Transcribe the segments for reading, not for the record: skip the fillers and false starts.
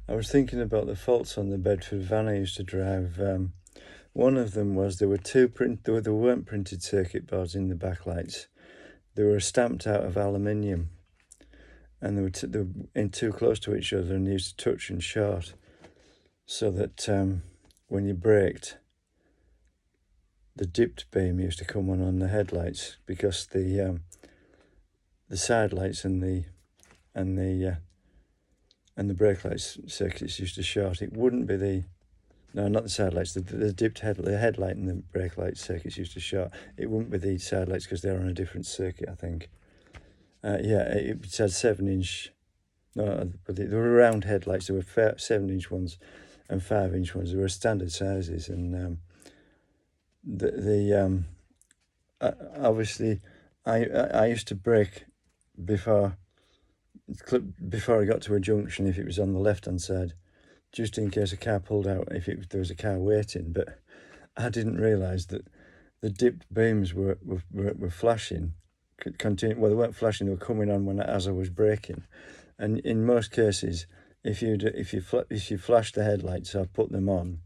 I was thinking about the faults on the Bedford van I used to drive. One of them was there weren't printed circuit boards in the backlights. They were stamped out of aluminium, and they were in too close to each other and used to touch and short, so that when you braked, the dipped beam used to come on the headlights, because the side lights and the brake lights circuits used to short. It wouldn't be not the side lights. The dipped headlight and the brake light circuits used to short. It wouldn't be the side lights because they're on a different circuit, I think. It had 7-inch. No, but they were round headlights. There were 7-inch ones and 5-inch ones. They were standard sizes, and obviously, I used to brake before I got to a junction if it was on the left-hand side, just in case a car pulled out, if there was a car waiting. But I didn't realise that the dipped beams were flashing. Well, they weren't flashing; they were coming on as I was braking. And in most cases, if you flash the headlights or put them on,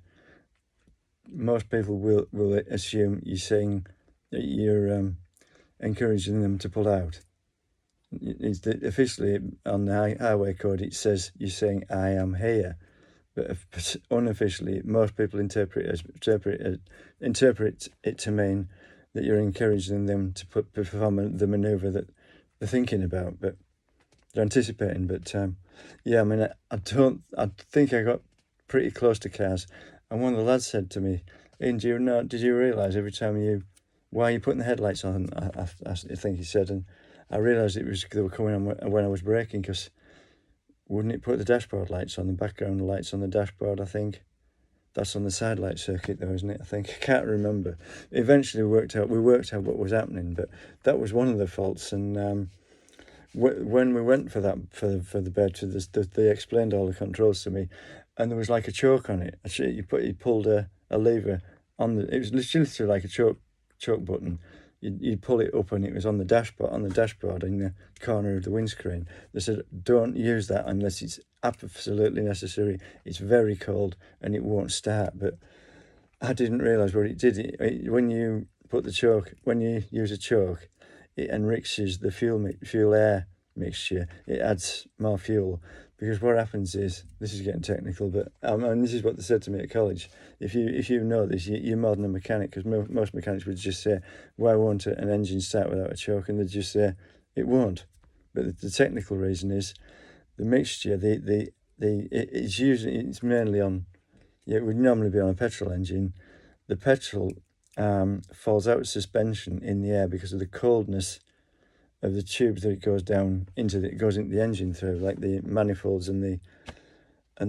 most people will assume you're encouraging them to pull out. Officially on the highway code, it says you're saying "I am here," but unofficially, most people interpret it to mean that you're encouraging them to perform the manoeuvre that they're thinking about, but they're anticipating. But I mean, I think I got pretty close to cars, and one of the lads said to me, "Ian, did you realise every time why are you putting the headlights on?" I think he said, and I realised they were coming on when I was braking, because wouldn't it put the dashboard lights on, the background lights on the dashboard? I think that's on the side light circuit though, isn't it? I think, I can't remember. Eventually we worked out what was happening, but that was one of the faults. And when we went for the bed, they explained all the controls to me, and there was like a choke on it. Actually, you pulled a lever on it was literally like a choke button. You'd pull it up, and it was on the dashboard in the corner of the windscreen. They said, don't use that unless it's absolutely necessary. It's very cold and it won't start. But I didn't realise what it did. When you use a choke, it enriches the fuel air mixture. It adds more fuel, because what happens is, this is getting technical, but and this is what they said to me at college. If you know this, you're more than a mechanic, because most mechanics would just say, why won't an engine start without a choke? And they'd just say, it won't. But the technical reason is the mixture. It's mainly on. It would normally be on a petrol engine. The petrol falls out of suspension in the air because of the coldness of the tubes that it goes into the engine through, like the manifolds and the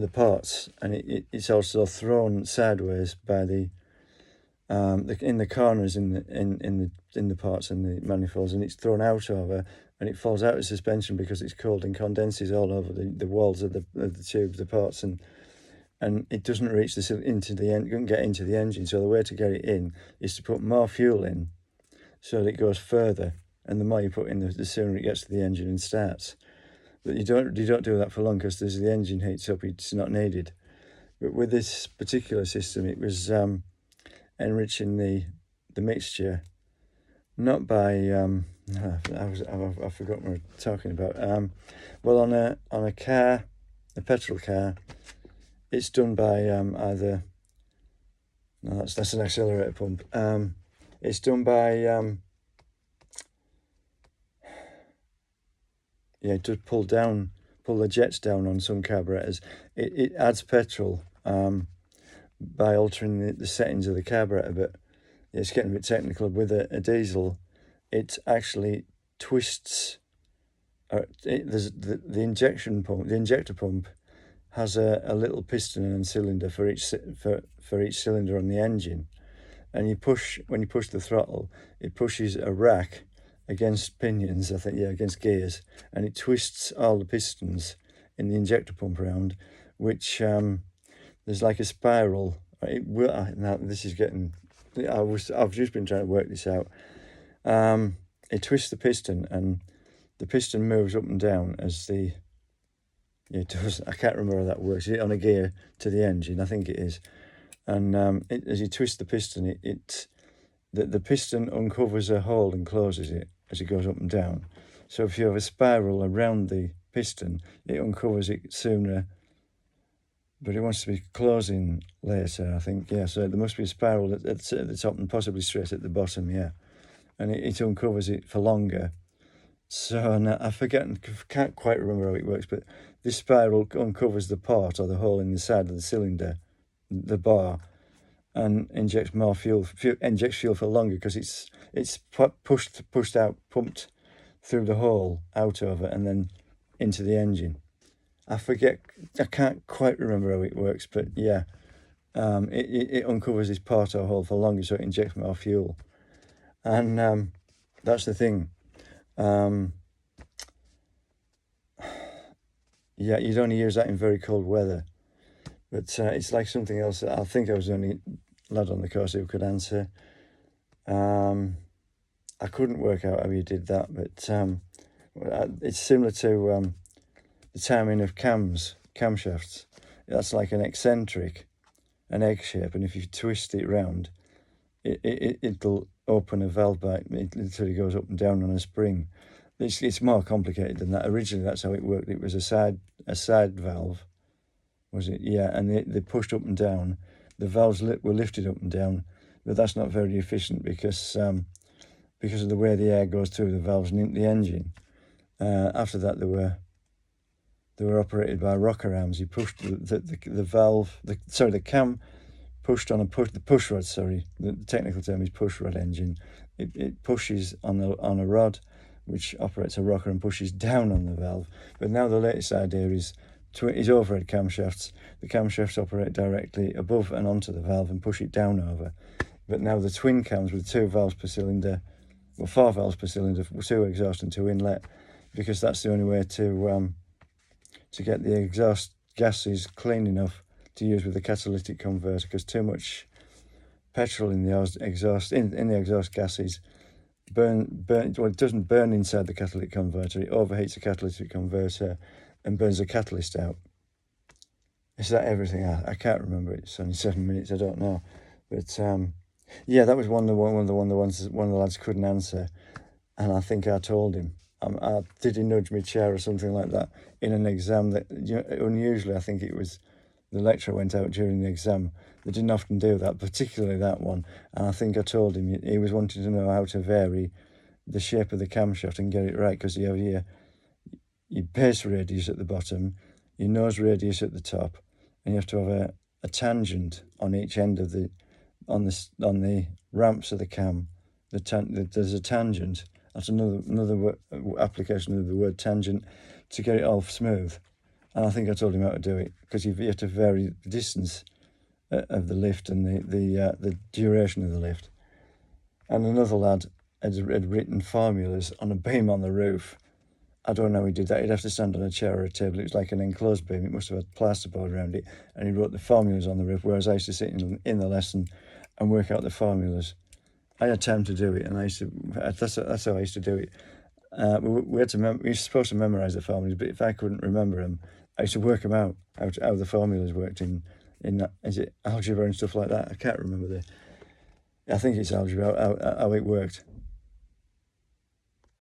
parts, and it's also thrown sideways by in the corners in the parts and the manifolds, and it's thrown out over, and it falls out of suspension because it's cold and condenses all over the walls of the tubes, the parts, and it doesn't reach doesn't get into the engine. So the way to get it in is to put more fuel in, so that it goes further. And the more you put in, the sooner it gets to the engine and starts. But you don't do that for long, because as the engine heats up, it's not needed. But with this particular system, it was enriching the mixture, not by I've forgotten what we're talking about. Well, on a car, a petrol car, it's done by either. No, that's an accelerator pump. It's done by it does pull the jets down on some carburetors. It adds petrol by altering the settings of the carburetor, but it's getting a bit technical. With a diesel, it actually twists. There's the injector pump has a little piston and cylinder for each cylinder on the engine, and when you push the throttle, it pushes a rack against pinions, against gears, and it twists all the pistons in the injector pump around, which there's like a spiral. Now this is getting. I've just been trying to work this out. It twists the piston, and the piston moves up and down as the Yeah, it does. I can't remember how that works. Is it on a gear to the engine? I think it is. And as you twist the piston, the piston uncovers a hole and closes it as it goes up and down. So if you have a spiral around the piston, it uncovers it sooner, but it wants to be closing later, I think. Yeah, so there must be a spiral at the top and possibly straight at the bottom, yeah. And it uncovers it for longer. So now I can't quite remember how it works, but this spiral uncovers the part or the hole in the side of the cylinder, the bar, and injects more fuel for longer because it's pushed out, pumped through the hole out over and then into the engine. I can't quite remember how it works, but yeah, it uncovers this part or hole for longer, so it injects more fuel, and that's the thing. Yeah, you'd only use that in very cold weather, but it's like something else that I think I was the only lad on the course who could answer. I couldn't work out how you did that, but it's similar to the timing of camshafts. That's like an eccentric, an egg shape, and if you twist it round, it'll open a valve by it literally goes up and down on a spring. It's more complicated than that. Originally, that's how it worked. It was a side valve, was it? Yeah, and they pushed up and down. The valves were lifted up and down, but that's not very efficient because of the way the air goes through the valves and into the engine. After that, they were operated by rocker arms. You pushed the cam pushed on the push rod. Sorry, the technical term is push rod engine. It pushes on a rod, which operates a rocker and pushes down on the valve. But now the latest idea is overhead camshafts. The camshafts operate directly above and onto the valve and push it down over. But now the twin cams with 2 valves per cylinder, 4 valves per cylinder, 2 exhaust and 2 inlet, because that's the only way to get the exhaust gases clean enough to use with the catalytic converter, because too much petrol in the exhaust gases it doesn't burn inside the catalytic converter. It overheats the catalytic converter and burns the catalyst out. Is that everything? I can't remember. It's only 7 minutes. I don't know, but yeah, that was one of the lads couldn't answer, and I think I told him. Did he nudge my chair or something like that in an exam that unusually I think it was the lecturer went out during the exam. They didn't often do that, particularly that one. And I think I told him he was wanting to know how to vary the shape of the camshaft and get it right, because you have your base radius at the bottom, your nose radius at the top, and you have to have a tangent on each end of on the ramps of the cam. There's a tangent. That's another application of the word tangent, to get it all smooth. And I think I told him how to do it, because you have to vary the distance of the lift and the duration of the lift. And another lad had written formulas on a beam on the roof. I don't know how he did that. He'd have to stand on a chair or a table. It was like an enclosed beam. It must have had plasterboard around it. And he wrote the formulas on the roof, whereas I used to sit in the lesson and work out the formulas. I had time to do it, and that's how I used to do it. We were supposed to memorize the formulas, but if I couldn't remember them, I used to work them out, how the formulas worked in is it algebra and stuff like that. I can't remember I think it's algebra, how it worked.